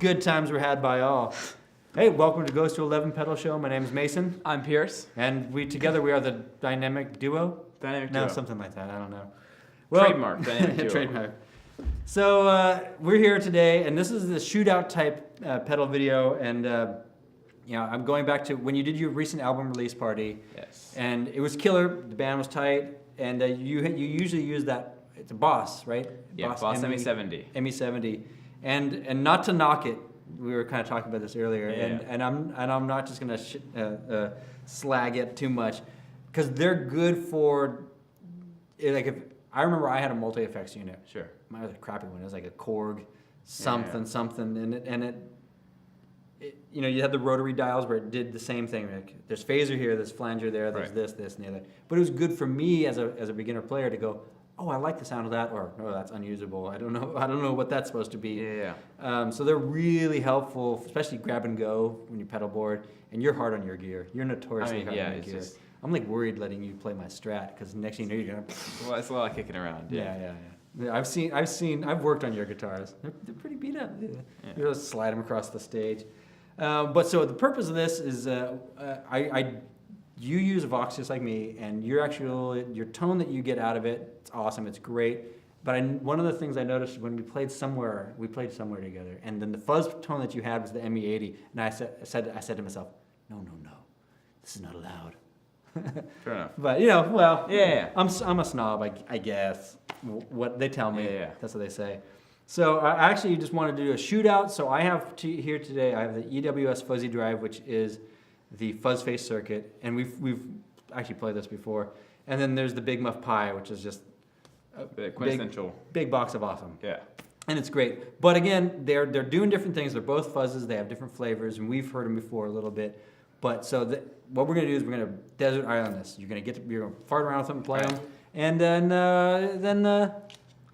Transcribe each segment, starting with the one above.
Good times were had by all. Hey, welcome to G211 Pedal Show. My name is Mason. I'm Pierce. And together we are the Dynamic Duo? Dynamic No, Duo. something like that. I don't know. Trademark, Dynamic Duo. Trademark. So we're here today, and this is the shootout type pedal video. And I'm going back to when you did your recent album release party. Yes. And it was killer. The band was tight. And you usually use that. It's a Boss, right? Yeah, Boss ME70. ME70. And not to knock it. We were kind of talking about this earlier, Yeah. and I'm not just gonna slag it too much, because they're good for like if I remember I had a multi effects unit. Sure. Mine was a crappy one. It was like a Korg something, and it you had the rotary dials where it did the same thing. Like there's phaser here, there's flanger there, there's this and the other. But it was good for me as a beginner player to go, oh, I like the sound of that, or no, that's unusable. I don't know what that's supposed to be. Yeah. So they're really helpful, especially grab and go when you pedalboard, and you're hard on your gear. You're notoriously hard on your gear. I'm like worried letting you play my Strat, because next thing you know you're gonna. Well, it's a lot of kicking around. Yeah. I've worked on your guitars. They're pretty beat up. Yeah. You just slide them across the stage. But so the purpose of this is, you use a Vox just like me, and your tone that you get out of it, it's awesome, it's great. But one of the things I noticed when we played somewhere together, and then the fuzz tone that you had was the ME80, and I said to myself, no, this is not allowed. Fair enough. But Yeah. I'm a snob, I guess. What they tell me, Yeah. That's what they say. So I actually just wanted to do a shootout. So I have here today, I have the EWS Fuzzy Drive, which is the Fuzz Face circuit, and we've actually played this before. And then there's the Big Muff Pi, which is just The quintessential. big box of awesome. Yeah. And it's great. But again, they're doing different things. They're both fuzzes. They have different flavors, and we've heard them before a little bit. But so what we're gonna do is we're gonna desert island this. You're gonna fart around with them, play them, and then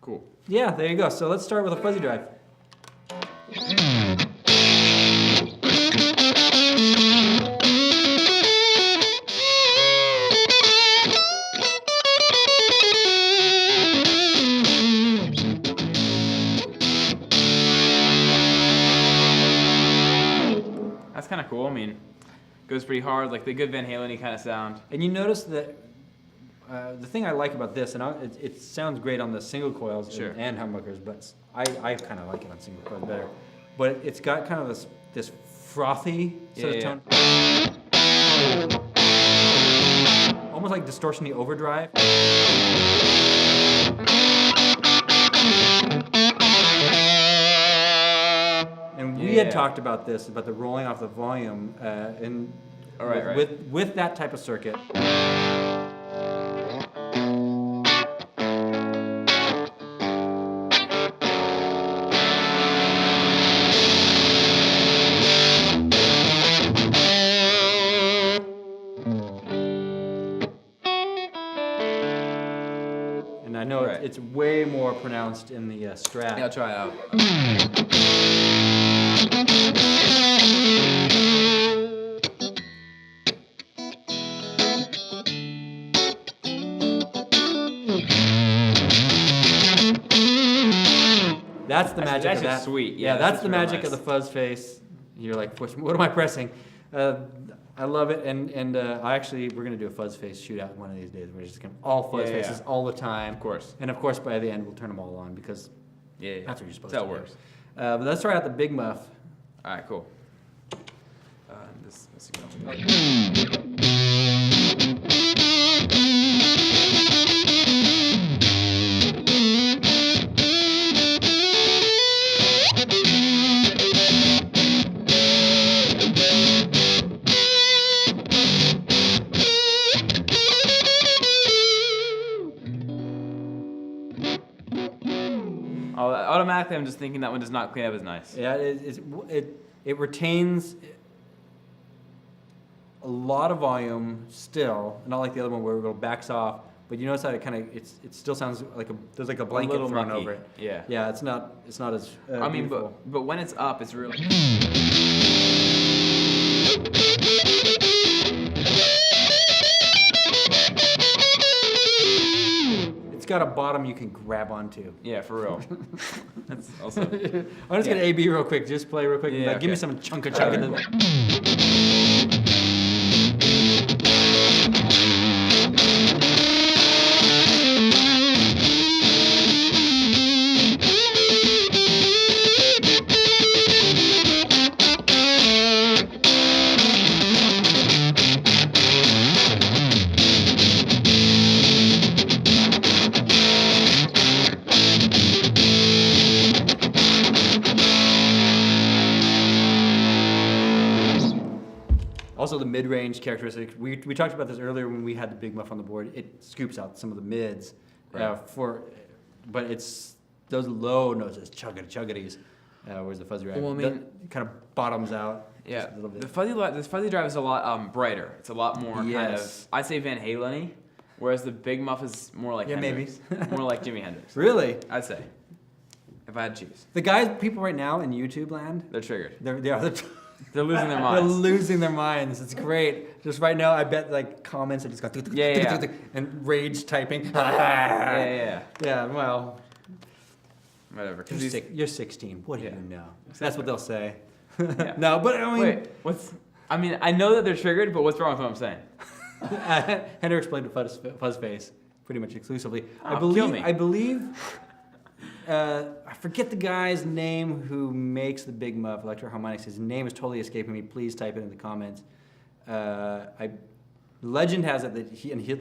Cool. yeah, there you go. So let's start with a Fuzzy Drive. That's kind of cool. I mean, goes pretty hard, like the good Van Halen-y kind of sound. And you notice that the thing I like about this, and it sounds great on the single coils and humbuckers, but I kind of like it on single coils better. But it's got kind of this frothy sort of tone. Almost like distortion-y overdrive. And we had talked about this, about the rolling off the volume, with that type of circuit. And I know it's way more pronounced in the Strat. Yeah, I'll try it out. That's the magic of that. That's sweet. Yeah, that's the magic nice. of the Fuzz Face. You're like, what am I pressing? I love it, and we're gonna do a Fuzz Face shootout one of these days. We're just gonna all Fuzz Faces all the time. Of course. And of course, by the end, we'll turn them all on because that's what you're supposed to do. That's how it works. But let's try out the Big Muff. All right, cool. Let's go. Automatically, I'm just thinking that one does not clean up as nice. Yeah, it retains a lot of volume still, not like the other one where it backs off. But you notice how it still sounds like there's like a blanket little thrown mucky. over it. Yeah. Yeah, it's not as. I mean, beautiful. but when it's up, it's really. got a bottom you can grab onto. Yeah, for real. That's also. I'm just gonna A/B real quick. Just play real quick. Yeah, Give me some chunk of chunk. Also, the mid-range characteristics. We talked about this earlier when we had the big muff on the board. It scoops out some of the mids, Right. but it's those low notes, those chuggities, whereas the fuzzy drive Well, I mean, kind of bottoms out. Yeah, just a little bit. the fuzzy drive is a lot brighter. It's a lot more kind of, I'd say Van Halen-y, whereas the big muff is more like Hendrix. Maybe. More like Jimi Hendrix. Really? I'd say, if I had to choose. People right now in YouTube land, They're triggered. they're They're losing their They're minds. losing their minds. It's great. Just right now, I bet like comments are just going and rage typing. Yeah. Yeah. Well, Whatever. you're 16. What do you know? That's what they'll say. Yeah. No, but I mean, wait, I know that they're triggered, but what's wrong with what I'm saying? Hendrix played with Fuzz Face pretty much exclusively. Oh, kill me. I believe. I forget the guy's name who makes the big muff electro-harmonics. His name is totally escaping me. Please type it in the comments. Legend has it that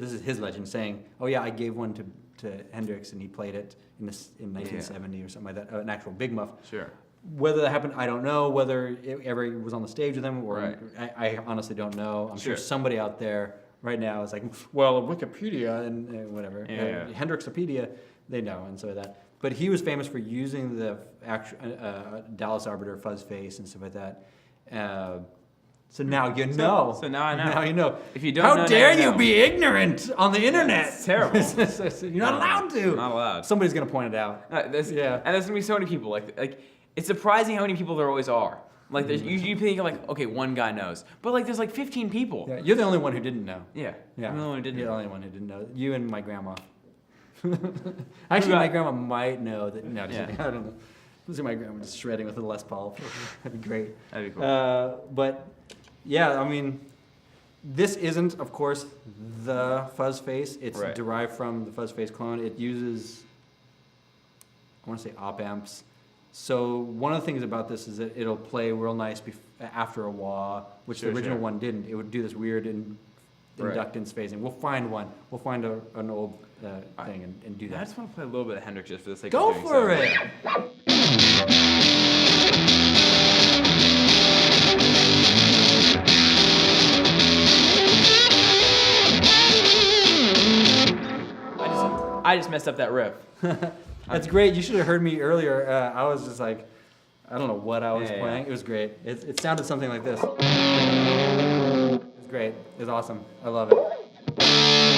this is his legend, saying, "Oh yeah, I gave one to Hendrix and he played it in 1970 or something like that, an actual big muff." Sure. Whether that happened, I don't know. Whether it ever was on the stage with him, or Right. I honestly don't know. I'm sure Sure. somebody out there right now is like, well, Wikipedia and whatever, Yeah. Hendrixopedia, they know, and so that. But he was famous for using the actual Dallas Arbiter Fuzz Face and stuff like that. So now you know. So now I know. Now you know. If you don't How know, dare now you you know. be ignorant on the internet? It's terrible. You're not allowed to. Not allowed. Somebody's gonna point it out. And there's gonna be so many people. Like it's surprising how many people there always are. Like there's you think like, okay, one guy knows, but like there's like 15 people. Yeah, you're the only one who didn't know. Yeah. Yeah. I'm the only one who didn't You're know. the only one who didn't know. You and my grandma. Actually, my grandma might know that. No, just Yeah. kidding. I don't know. See my grandma just shredding with a Les Paul. That'd be great. That'd be cool. But yeah, I mean, this isn't, of course, the Fuzz Face. It's Right. derived from the Fuzz Face clone. It uses, I want to say, op amps. So one of the things about this is that it'll play real nice after a wah, which the original one didn't. It would do this weird inductance phasing. We'll find one. We'll find an old thing and do I that. just want to play a little bit of Hendrix just for the sake Go of doing for so. it! I just messed up that riff. That's great. You should have heard me earlier. I was just like, I don't know what I was Yeah, yeah. playing. It was great. It sounded something like this. It was great. It was awesome. I love it.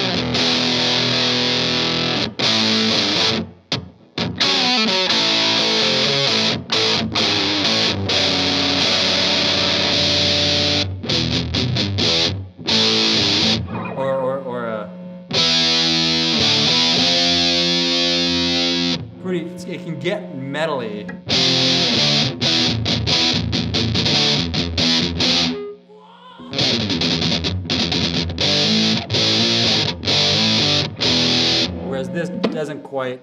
It can get metally. Whereas this doesn't quite.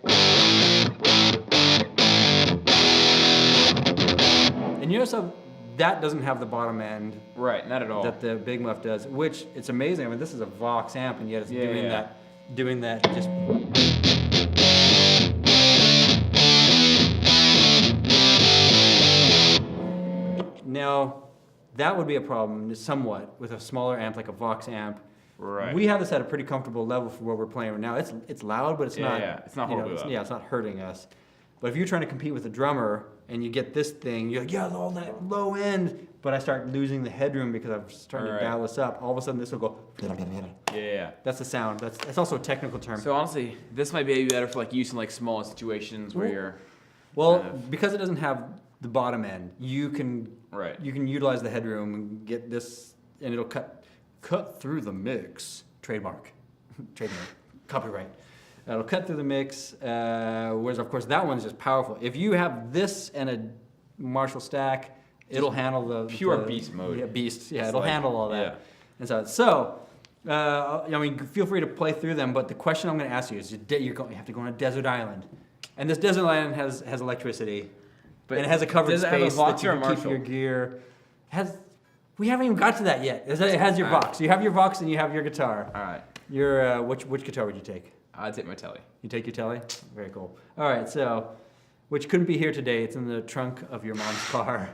And you know, so that doesn't have the bottom end Right, not at all. that the Big Muff does, which it's amazing. I mean, this is a Vox amp, and yet it's doing that just. Now, that would be a problem somewhat with a smaller amp like a Vox amp. Right. We have this at a pretty comfortable level for what we're playing right now. It's loud, but it's not. Yeah, it's not horribly loud. It's not hurting us. But if you're trying to compete with a drummer and you get this thing, you're like, yeah, all that low end, but I start losing the headroom because I'm starting to dial this up. All of a sudden, this will go. Yeah. That's the sound. That's also a technical term. So honestly, this might be better for like use in like small situations where you're. Well, kind of- because it doesn't have the bottom end, you can Right. you can utilize the headroom and get this, and it'll cut through the mix. Trademark, copyright. That'll cut through the mix. Whereas, of course, that one's just powerful. If you have this and a Marshall stack, it'll handle the pure beast mode. Yeah, beast. Yeah, It's it'll like- handle all that. yeah. And so, I mean, feel free to play through them. But the question I'm going to ask you is, you have to go on a desert island, and this desert island has electricity, and it has a covered does it have a space Vox that you or a can keep your Marshall? gear. We haven't even got to that yet. It has your All right. Vox. You have your Vox and you have your guitar. All right. Your which guitar would you take? I'd take my telly. You take your telly? Very cool. All right, so, which couldn't be here today. It's in the trunk of your mom's car.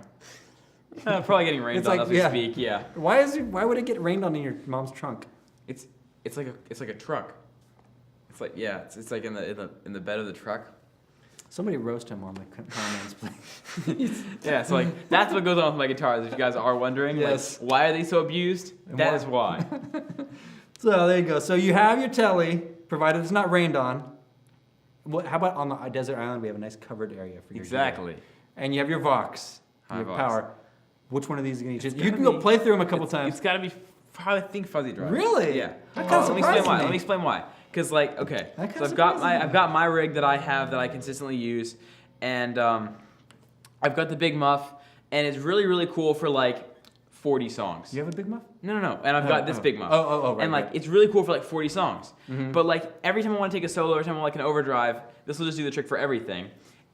Probably getting rained It's on like- as we yeah. speak. Yeah. Why would it get rained on in your mom's trunk? It's like a truck. It's like it's like in the bed of the truck. Somebody roast him on the comments, please. Yeah, so like that's what goes on with my guitars. If you guys are wondering, Yes. like why are they so abused? And That why- is why. So there you go. So you have your telly, provided it's not rained on. How about on the desert island? We have a nice covered area for your Exactly. gear. And you have your Vox, Hi, your Vox. power. Which one of these are you going to choose? It's You gotta can go be- play through them a couple times. It's got to be probably I think fuzzy drive. Really? Yeah. That kinda Let me explain surprises why. me. Let me explain why. Because like okay, That kinda so surprises me. I've got my rig that I have that I consistently use, and I've got the Big Muff, and it's really cool for like 40 songs. You have a big muff? No. And I've got this Big Muff. Right. And like right. it's really cool for like 40 songs. Mhm. But like every time I want to take a solo, every time I want like an overdrive, this will just do the trick for everything.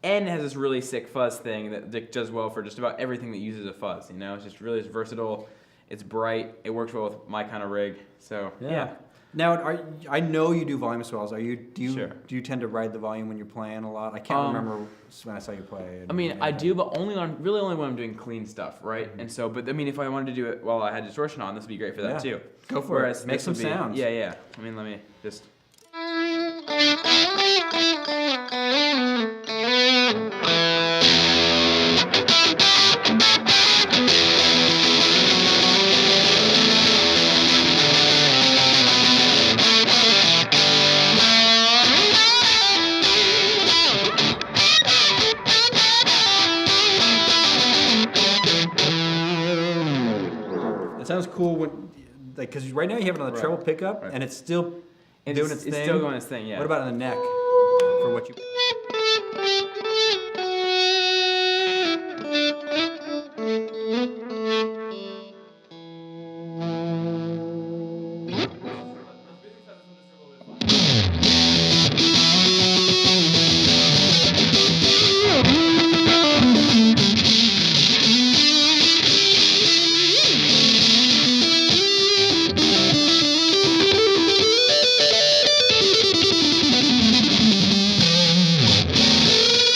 And it has this really sick fuzz thing that does well for just about everything that uses a fuzz. You know, it's just really versatile. It's bright. It works well with my kind of rig. So yeah. Now, I know you do volume swells. Do Sure. you tend to ride the volume when you're playing a lot? I can't remember when I saw you play. I mean, I do, but only when I'm doing clean stuff, right? Mm-hmm. And so, but I mean, if I wanted to do it while I had distortion on, this would be great for that Yeah. too. Go for Whereas it. Make this some would be- sounds. Yeah. I mean, let me just. It sounds cool when, because right now you have it on the Right. treble pickup, Right. and it's still doing its thing. It's still doing its thing, yeah. What about on the neck? For what you?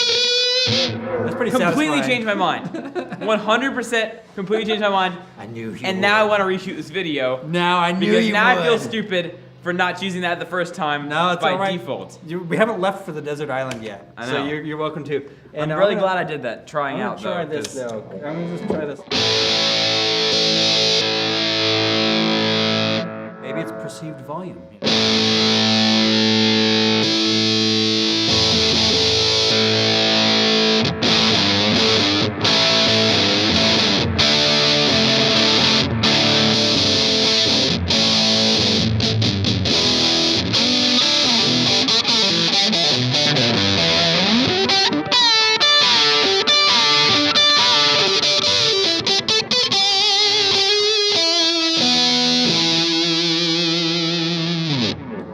That's pretty Completely satisfying. changed my mind. 100% completely changed my mind. I knew you. And would. now I want to reshoot this video Now I knew because you now would. I feel stupid for not choosing that the first time No, it's by all right. default. We haven't left for the desert island yet, I so know. you're welcome to. I'm And really gonna- glad I did that, trying I'm out gonna try though. this 'cause- though. I'm gonna just try this. Maybe it's perceived volume.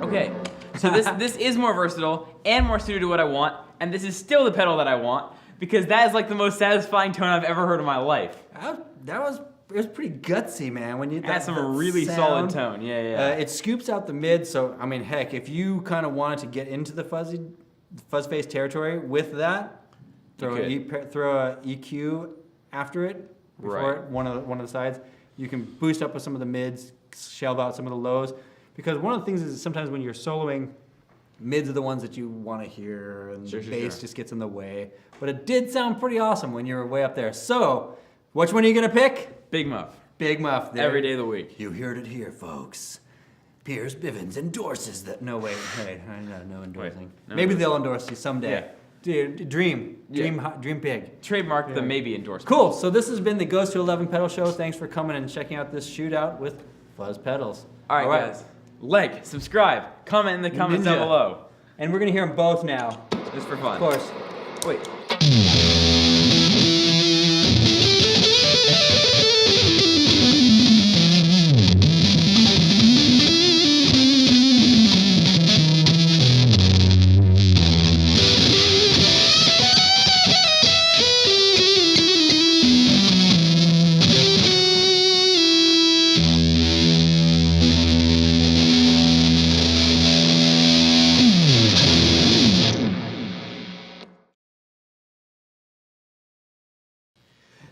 Okay, so this is more versatile and more suited to what I want, and this is still the pedal that I want because that is like the most satisfying tone I've ever heard in my life. It was pretty gutsy, man. When you It has some that really sound. solid tone. Yeah. It scoops out the mid, so I mean, heck, if you kind of wanted to get into the fuzz face territory with that, throw You a EQ after it, before Right. it, one of the sides. You can boost up with some of the mids, shelve out some of the lows, because one of the things is sometimes when you're soloing, mids are the ones that you want to hear, and Sure, the sure, bass sure. just gets in the way. But it did sound pretty awesome when you were way up there. So, which one are you gonna pick? Big Muff. Big Muff. There. Every day of the week. You heard it here, folks. Pierce Bivens endorses that. No, wait, no endorsing. no Maybe endorsing. they'll endorse you someday. Yeah. Dude, dream Yeah. big. Trademark the Yeah. maybe endorsement. Cool. So this has been the Ghost to 11 Pedal Show. Thanks for coming and checking out this shootout with Fuzz Pedals. All right, guys. Like, subscribe, comment in the comments Ninja. down below. And we're gonna hear them both now. Just for fun. Of course. Wait.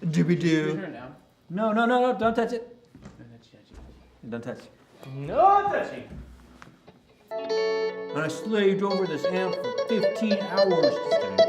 Doobie-doo. Turn it down. No, don't touch it. Don't touch. No touching. And I slaved over this amp for 15 hours. Just kidding.